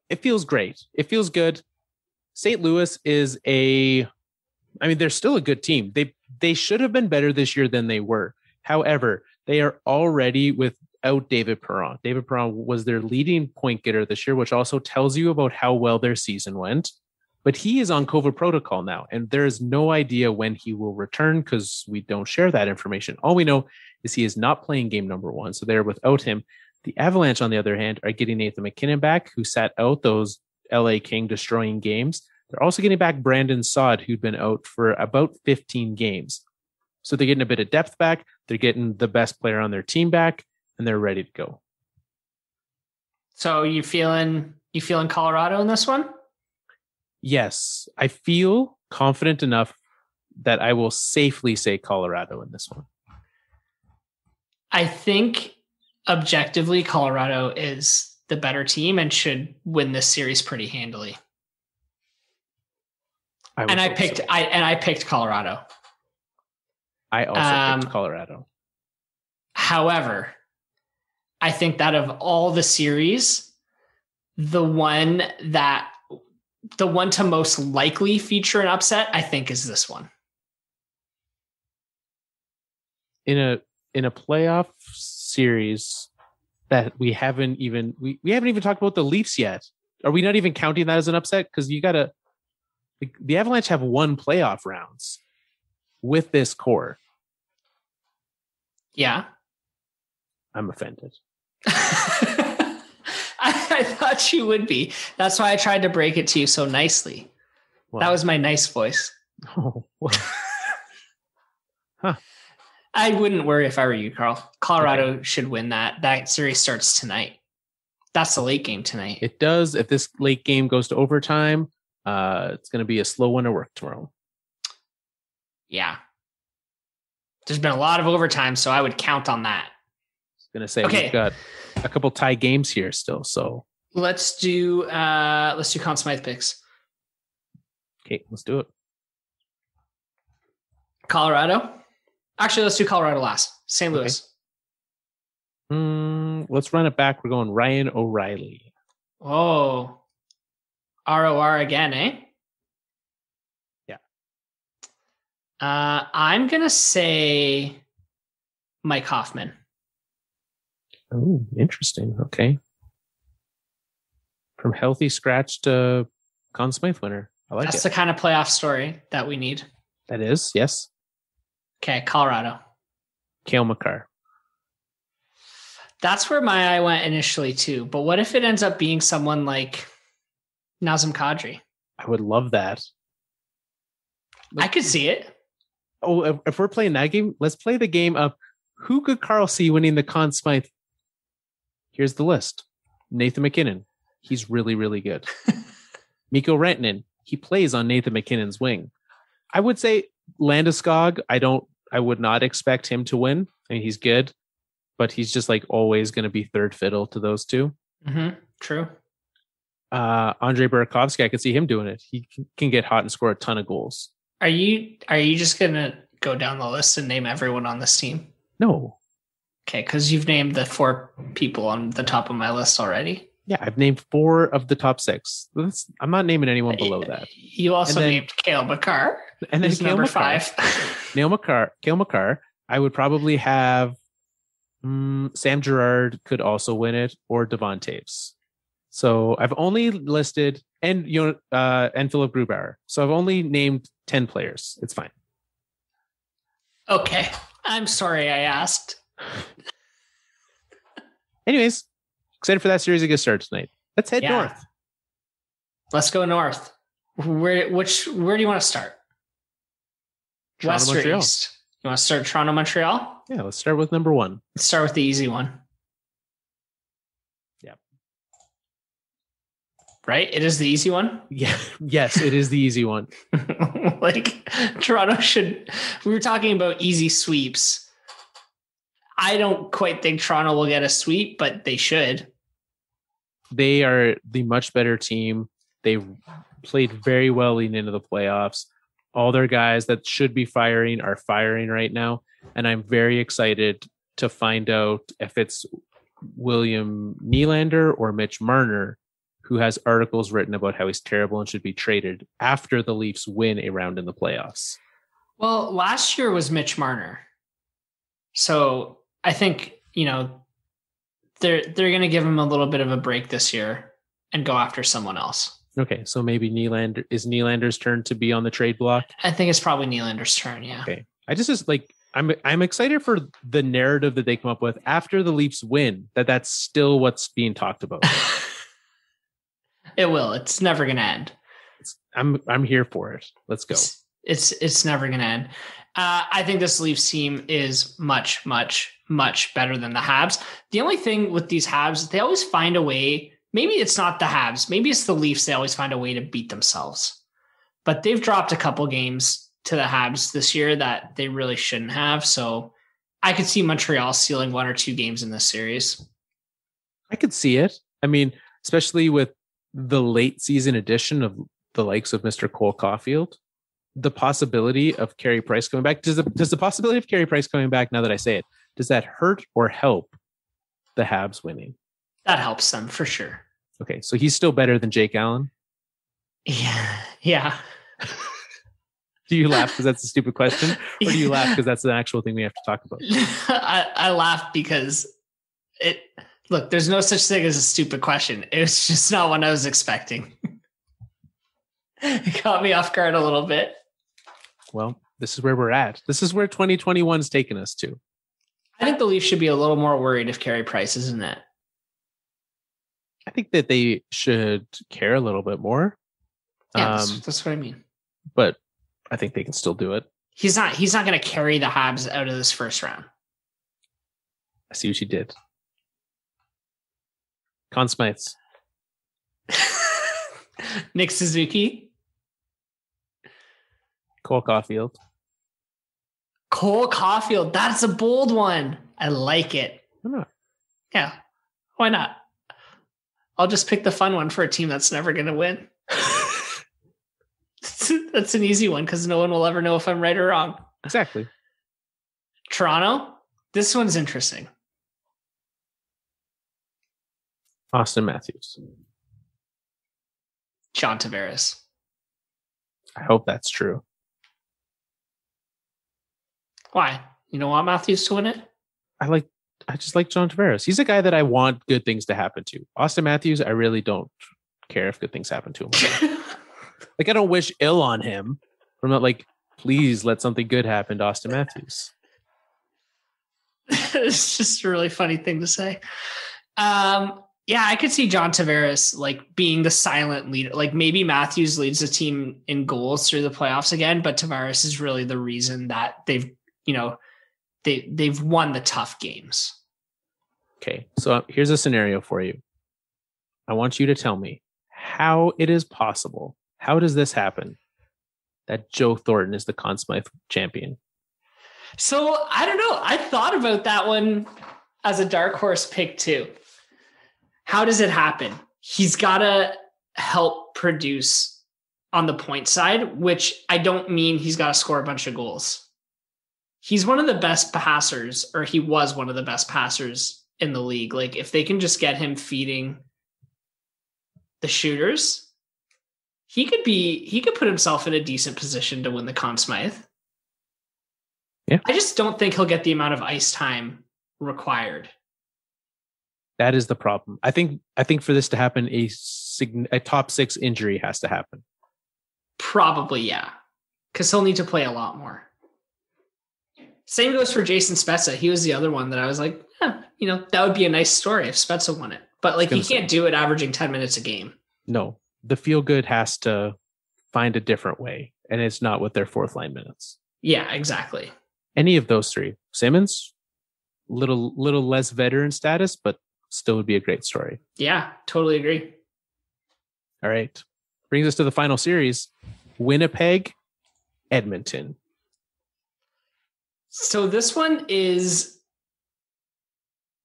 it feels great. It feels good. St. Louis is they're still a good team. They should have been better this year than they were. However, they are already without David Perron. David Perron was their leading point getter this year, which also tells you about how well their season went. But he is on COVID protocol now, and there is no idea when he will return because we don't share that information. All we know is he is not playing game number 1, so they're without him. The Avalanche, on the other hand, are getting Nathan McKinnon back, who sat out those LA King destroying games. They're also getting back Brandon Saad, who'd been out for about 15 games. So they're getting a bit of depth back. They're getting the best player on their team back, and they're ready to go. So you feeling Colorado in this one? Yes, I feel confident enough that I will safely say Colorado in this one. I think objectively Colorado is the better team and should win this series pretty handily. I picked Colorado. I also picked Colorado. However, I think that of all the series, the one to most likely feature an upset, I think, is this one. In a playoff series that we haven't even talked about the Leafs yet. Are we not even counting that as an upset? Because the Avalanche have won playoff rounds with this core. Yeah. I'm offended. I thought you would be. That's why I tried to break it to you so nicely. Well, that was my nice voice. Oh, well. Huh. I wouldn't worry if I were you, Carl. Colorado should win that. That series starts tonight. That's the late game tonight. It does. If this late game goes to overtime, it's going to be a slow one to work tomorrow. Yeah. There's been a lot of overtime, so I would count on that. I was going to say, We've got a couple tie games here still. So Let's do Conn Smythe picks. Okay, let's do it. Colorado. Actually, let's do Colorado last. St. Louis. Let's run it back. We're going Ryan O'Reilly. Oh. ROR again, eh? Yeah. I'm going to say Mike Hoffman. Oh, interesting. Okay. From healthy scratch to Conn Smythe winner. I like That's it. the kind of playoff story that we need. That is, yes. Okay, Colorado. Cale Makar. That's where my eye went initially too. But what if it ends up being someone like Nazem Kadri? I would love that. I could see it. Oh, if we're playing that game, let's play the game of who could Carl see winning the Conn Smythe. Here's the list. Nathan MacKinnon. He's really, really good. Mikko Rantanen. He plays on Nathan MacKinnon's wing. I would say Landeskog. I would not expect him to win. I mean, he's good, but he's just like always going to be third fiddle to those two. Mm-hmm. True. Andrei Burakovsky, I could see him doing it. He can get hot and score a ton of goals. Are you just gonna go down the list and name everyone on this team? No. Okay, because you've named the 4 people on the top of my list already. Yeah, I've named 4 of the top 6. I'm not naming anyone below that. You also named Cale Makar. And then number 5. Cale Makar. I would probably have Sam Girard could also win it, or Devon Taves. So I've only listed and Philip Grubauer. So I've only named 10 players. It's fine. Okay, I'm sorry I asked. Anyways, excited for that series to get started tonight. Let's head north. Let's go north. Where do you want to start? Toronto, West Montreal. or East? You want to start Toronto, Montreal? Yeah, let's start with number 1. Let's start with the easy one. Yeah. Right? It is the easy one? Yeah. Yes, it is the easy one. Like, Toronto should... We were talking about easy sweeps. I don't quite think Toronto will get a sweep, but they should. They are the much better team. They played very well leading into the playoffs. All their guys that should be firing are firing right now. And I'm very excited to find out if it's William Nylander or Mitch Marner, who has articles written about how he's terrible and should be traded after the Leafs win a round in the playoffs. Well, last year was Mitch Marner. So I think, they're going to give him a little bit of a break this year and go after someone else. Okay, so maybe Nylander's turn to be on the trade block? I think it's probably Nylander's turn, yeah. Okay. I'm excited for the narrative that they come up with after the Leafs win, that's still what's being talked about. It will. It's never going to end. I'm here for it. Let's go. It's never going to end. I think this Leafs team is much, much, much better than the Habs. The only thing with these Habs, they always find a way. Maybe it's not the Habs. Maybe it's the Leafs. They always find a way to beat themselves. But they've dropped a couple games to the Habs this year that they really shouldn't have. So I could see Montreal stealing 1 or 2 games in this series. I could see it. I mean, especially with the late season addition of the likes of Mr. Cole Caulfield, the possibility of Carey Price coming back. Does the possibility of Carey Price coming back, now that I say it, does that hurt or help the Habs winning? That helps them for sure. Okay, so he's still better than Jake Allen? Yeah. Do you laugh because that's a stupid question? Or do you laugh because that's the actual thing we have to talk about? I laugh because there's no such thing as a stupid question. It was just not one I was expecting. It caught me off guard a little bit. Well, this is where we're at. This is where 2021's taken us to. I think the Leafs should be a little more worried if Carey Price isn't it. I think that they should care a little bit more. Yeah, that's what I mean. But I think they can still do it. He's not going to carry the Habs out of this first round. I see what you did. Conn Smythes. Nick Suzuki. Cole Caulfield. Cole Caulfield. That's a bold one. I like it. Why not? Yeah. Why not? I'll just pick the fun one for a team that's never going to win. That's an easy one because no one will ever know if I'm right or wrong. Exactly. Toronto. This one's interesting. Austin Matthews. John Tavares. I hope that's true. Why? You don't want Matthews to win it? I just like John Tavares. He's a guy that I want good things to happen to. Austin Matthews, I really don't care if good things happen to him. Like, I don't wish ill on him. I'm not like, please let something good happen to Austin Matthews. It's just a really funny thing to say. Yeah, I could see John Tavares like being the silent leader. Like maybe Matthews leads the team in goals through the playoffs again, but Tavares is really the reason that they've won the tough games. Okay, so here's a scenario for you. I want you to tell me how it is possible. How does this happen that Joe Thornton is the Conn Smythe champion? So I don't know. I thought about that one as a dark horse pick too. How does it happen? He's got to help produce on the point side, which I don't mean he's got to score a bunch of goals. He's one of the best passers, or he was one of the best passers in the league. Like if they can just get him feeding the shooters, he could put himself in a decent position to win the Conn Smythe. Yeah. I just don't think he'll get the amount of ice time required. That is the problem. I think for this to happen, a top 6 injury has to happen. Probably, yeah. Because he'll need to play a lot more. Same goes for Jason Spezza. He was the other one that I was like, that would be a nice story if Spezza won it. But like he can't do it averaging 10 minutes a game. No. The feel good has to find a different way. And it's not with their fourth line minutes. Yeah, exactly. Any of those three. Simmons, little less veteran status, but still would be a great story. Yeah, totally agree. All right. Brings us to the final series. Winnipeg, Edmonton. So this one's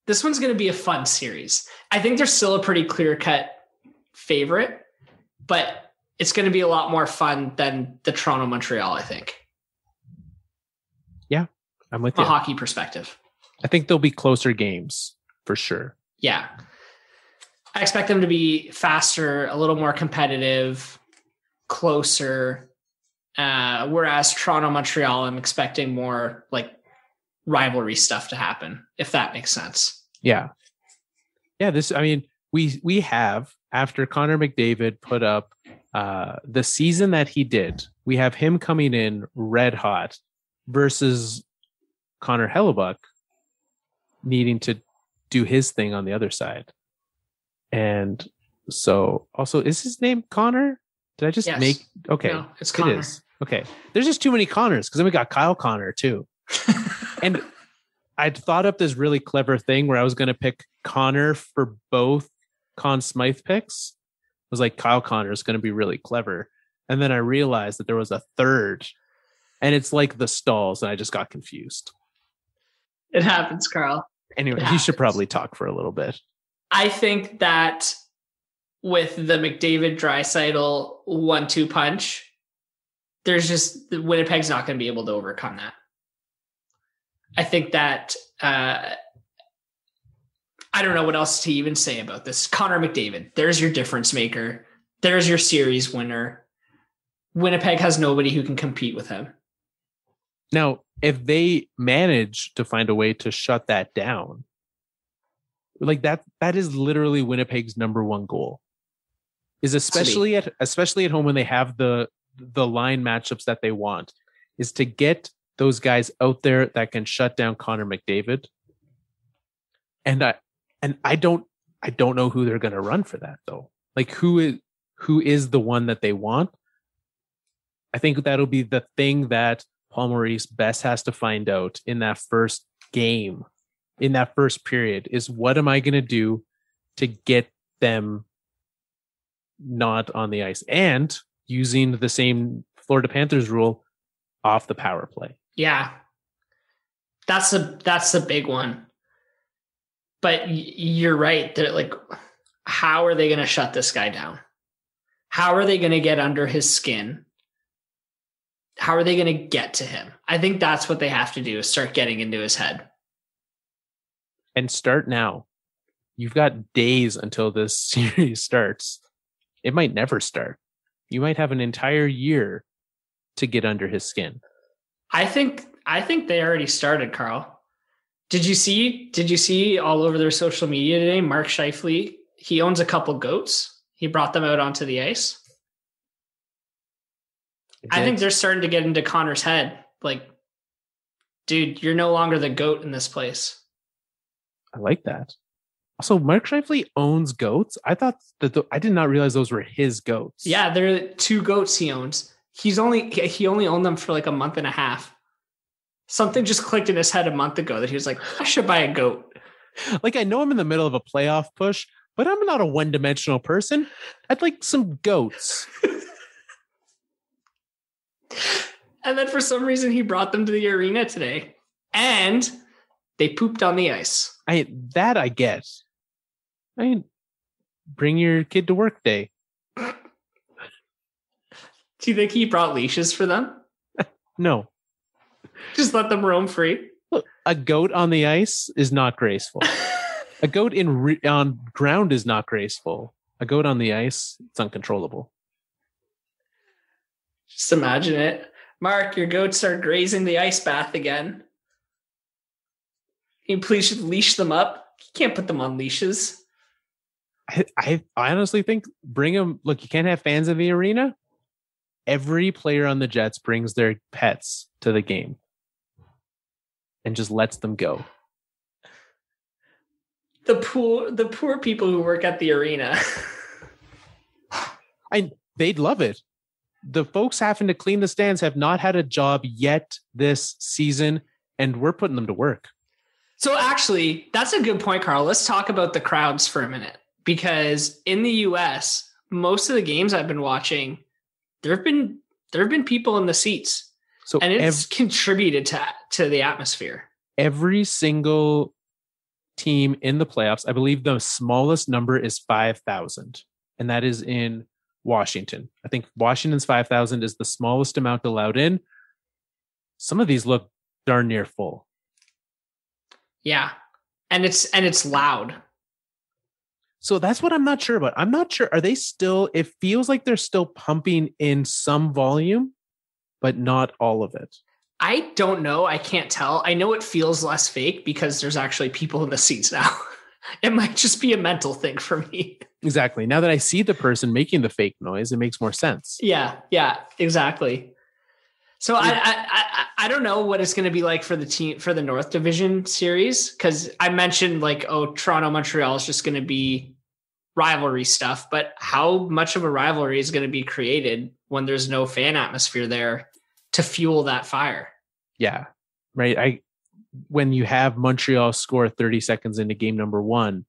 going to be a fun series. I think there's still a pretty clear-cut favorite, but it's going to be a lot more fun than the Toronto-Montreal, I think. Yeah, I'm with From you. a hockey perspective. I think there'll be closer games for sure. Yeah. I expect them to be faster, a little more competitive, closer. Whereas Toronto, Montreal, I'm expecting more like rivalry stuff to happen, if that makes sense. Yeah. Yeah. We have, after Connor McDavid put up the season that he did, we have him coming in red hot versus Connor Hellebuck needing to do his thing on the other side. And so also, is his name Connor? Did I just make? Okay. No, it's Connor. It is. Okay. There's just too many Connors because then we got Kyle Connor too. And I'd thought up this really clever thing where I was going to pick Connor for both Conn Smythe picks. I was like, Kyle Connor is going to be really clever. And then I realized that there was a third and it's like the Stalls. And I just got confused. It happens, Carl. Anyway, you should probably talk for a little bit. I think that with the McDavid Draisaitl 1-2 punch, Winnipeg's not going to be able to overcome that. I think that I don't know what else to even say about this. Connor McDavid, there's your difference maker. There's your series winner. Winnipeg has nobody who can compete with him. Now, if they manage to find a way to shut that down, like that is literally Winnipeg's number one goal. Is especially at home when they have the line matchups that they want, is to get those guys out there that can shut down Connor McDavid. And I don't know who they're going to run for that though. Like who is the one that they want? I think that'll be the thing that Palmieri best has to find out in that first game, in that first period, is what am I going to do to get them not on the ice, and using the same Florida Panthers rule off the power play. Yeah. That's a big one. But you're right that like how are they going to shut this guy down? How are they going to get under his skin? How are they going to get to him? I think that's what they have to do, is start getting into his head. And start now. You've got days until this series starts. It might never start. You might have an entire year to get under his skin. I think they already started, Carl. Did you see all over their social media today? Mark Scheifele, he owns a couple goats. He brought them out onto the ice. I think they're starting to get into Connor's head. Like, dude, you're no longer the goat in this place. I like that. Also, Mark Scheifele owns goats. I thought that I did not realize those were his goats. Yeah, they're 2 goats he owns. He only owned them for like a month and a half. Something just clicked in his head a month ago that he was like, I should buy a goat. Like, I know I'm in the middle of a playoff push, but I'm not a one-dimensional person. I'd like some goats. And then for some reason, he brought them to the arena today. And they pooped on the ice. I get. Bring your kid to work day. Do you think he brought leashes for them? No. Just let them roam free? Look, a goat on the ice is not graceful. A goat on ground is not graceful. A goat on the ice, it's uncontrollable. Just imagine it. Mark, your goats are grazing the ice bath again. Can you please leash them up? You can't put them on leashes. I honestly think bring them. Look, you can't have fans in the arena. Every player on the Jets brings their pets to the game and just lets them go. The poor people who work at the arena. They'd love it. The folks having to clean the stands have not had a job yet this season, and we're putting them to work. So actually, that's a good point, Carl. Let's talk about the crowds for a minute, because in the US, most of the games I've been watching, there have been people in the seats, and it's contributed to the atmosphere. Every single team in the playoffs, I believe the smallest number is 5,000, and that is in Washington. I think Washington's 5,000 is the smallest amount allowed in. Some of these look darn near full. Yeah. And it's loud. So that's what I'm not sure about. I'm not sure. Are they still, it feels like they're still pumping in some volume, but not all of it. I don't know. I can't tell. I know it feels less fake because there's actually people in the seats now. It might just be a mental thing for me. Exactly. Now that I see the person making the fake noise, it makes more sense. Yeah, exactly. So I don't know what it's going to be like for the team for the North Division series, because I mentioned Toronto Montreal is just going to be rivalry stuff, but how much of a rivalry is going to be created when there's no fan atmosphere there to fuel that fire? Yeah, right. When you have Montreal score 30 seconds into game number 1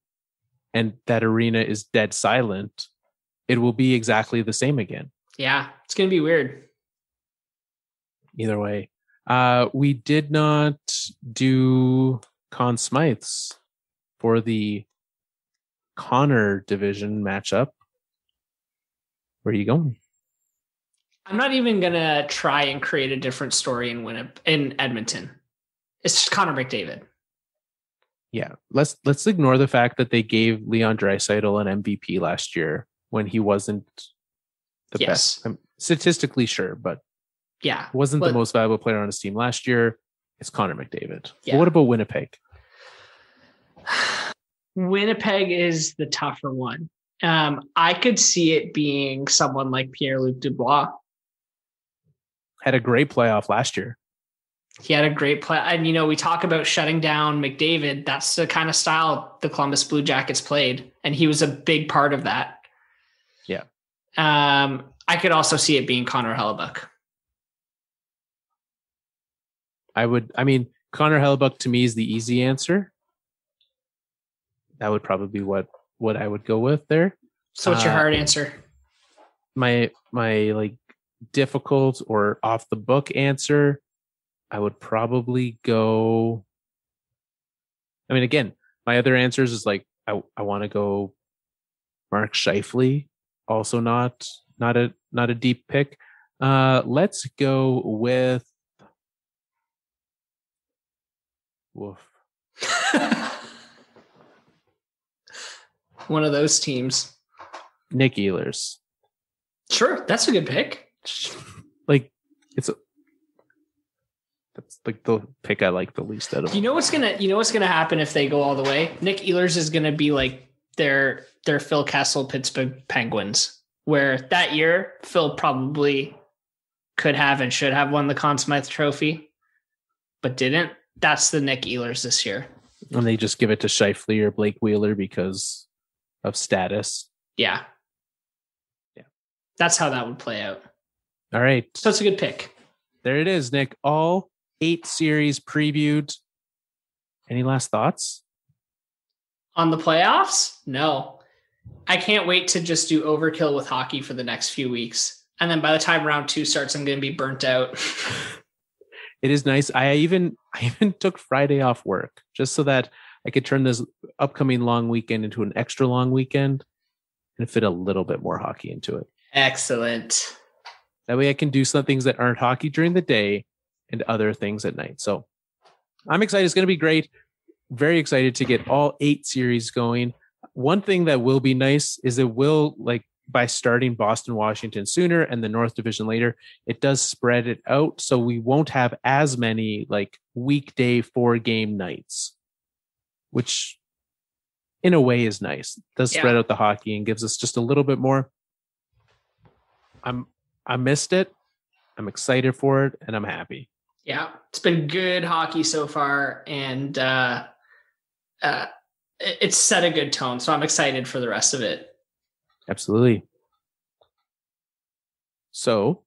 and that arena is dead silent, it will be exactly the same again. Yeah, it's going to be weird. Either way, we did not do Conn Smythes for the Connor division matchup. Where are you going? I'm not even going to try and create a different story in Edmonton. It's just Connor McDavid. Yeah, let's ignore the fact that they gave Leon Draisaitl an MVP last year when he wasn't the best. I'm statistically sure, but yeah, wasn't the most valuable player on his team last year. It's Connor McDavid. Yeah. But what about Winnipeg? Winnipeg is the tougher one. I could see it being someone like Pierre-Luc Dubois. Had a great playoff last year. He had a great play. And, we talk about shutting down McDavid. That's the kind of style the Columbus Blue Jackets played. And he was a big part of that. Yeah. I could also see it being Connor Hellebuyck. Connor Hellebuyck to me is the easy answer. That would probably be what I would go with there. So what's your hard answer? My difficult or off the book answer, I would probably go. Again, my other answers is I want to go Mark Scheifele, also not a deep pick. Let's go with woof. One of those teams. Nick Ehlers. Sure, that's a good pick. Like that's like the pick I like the least out of. You know what's gonna happen if they go all the way? Nick Ehlers is gonna be like their Phil Kessel Pittsburgh Penguins, where that year Phil probably could have and should have won the Conn Smythe Trophy, but didn't. That's the Nick Ehlers this year. And they just give it to Scheifele or Blake Wheeler because of status. Yeah. That's how that would play out. All right. So it's a good pick. There it is, Nick. All 8 series previewed. Any last thoughts? On the playoffs? No. I can't wait to just do overkill with hockey for the next few weeks. And then by the time round 2 starts, I'm going to be burnt out. It is nice. I even took Friday off work just so that I could turn this upcoming long weekend into an extra long weekend and fit a little bit more hockey into it. Excellent. That way I can do some things that aren't hockey during the day and other things at night. So I'm excited. It's going to be great. Very excited to get all 8 series going. One thing that will be nice is it will, like, by starting Boston, Washington sooner and the North Division later, it does spread it out. So we won't have as many like weekday 4-game nights, which in a way is nice. It does spread out the hockey and gives us just a little bit more. I missed it. I'm excited for it and I'm happy. Yeah, it's been good hockey so far, and it's set a good tone. So I'm excited for the rest of it. Absolutely. So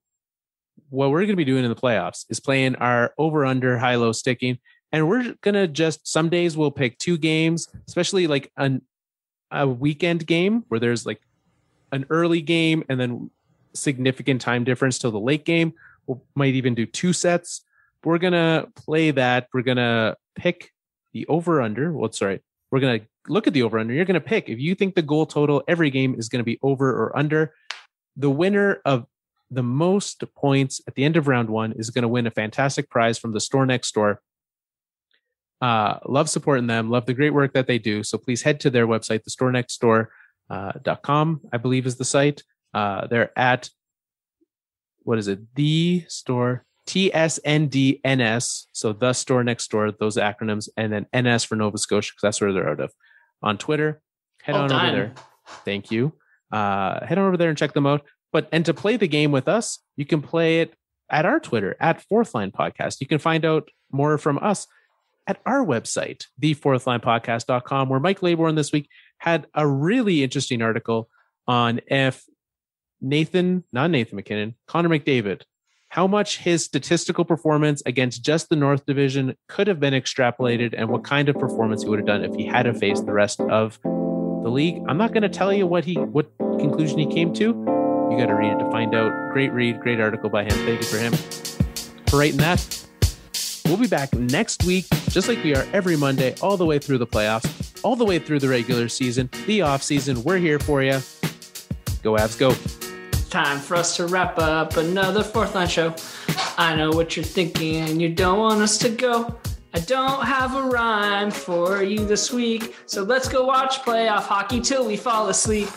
what we're going to be doing in the playoffs is playing our over-under high-low sticking. And we're going to just, some days we'll pick 2 games, especially like a weekend game where there's like an early game and then significant time difference till the late game. We might even do 2 sets. We're going to play that. We're going to pick the over-under. Well, sorry. We're going to look at the over-under. You're going to pick if you think the goal total every game is going to be over or under. The winner of the most points at the end of round 1 is going to win a fantastic prize from the store next door. Love supporting them. Love the great work that they do. So please head to their website, thestorenextdoor.com, I believe is the site. They're at, what is it? The store, TSNDNS. So the store next door, those acronyms, and then NS for Nova Scotia, because that's where they're out of. On Twitter, head on over there. Thank you. Head on over there and check them out. And to play the game with us, you can play it at our Twitter, at Fourth Line Podcast. You can find out more from us at our website, thefourthlinepodcast.com, where Mike Laybourne this week had a really interesting article on if Connor McDavid, how much his statistical performance against just the North Division could have been extrapolated and what kind of performance he would have done if he had to face the rest of the league. I'm not going to tell you what conclusion he came to. You got to read it to find out. Great read, great article by him. Thank you for him for writing that. We'll be back next week, just like we are every Monday, all the way through the playoffs, all the way through the regular season, the off season. We're here for you. Go Avs, go. Time for us to wrap up another Fourth Line show. I know what you're thinking. You don't want us to go. I don't have a rhyme for you this week. So let's go watch playoff hockey till we fall asleep.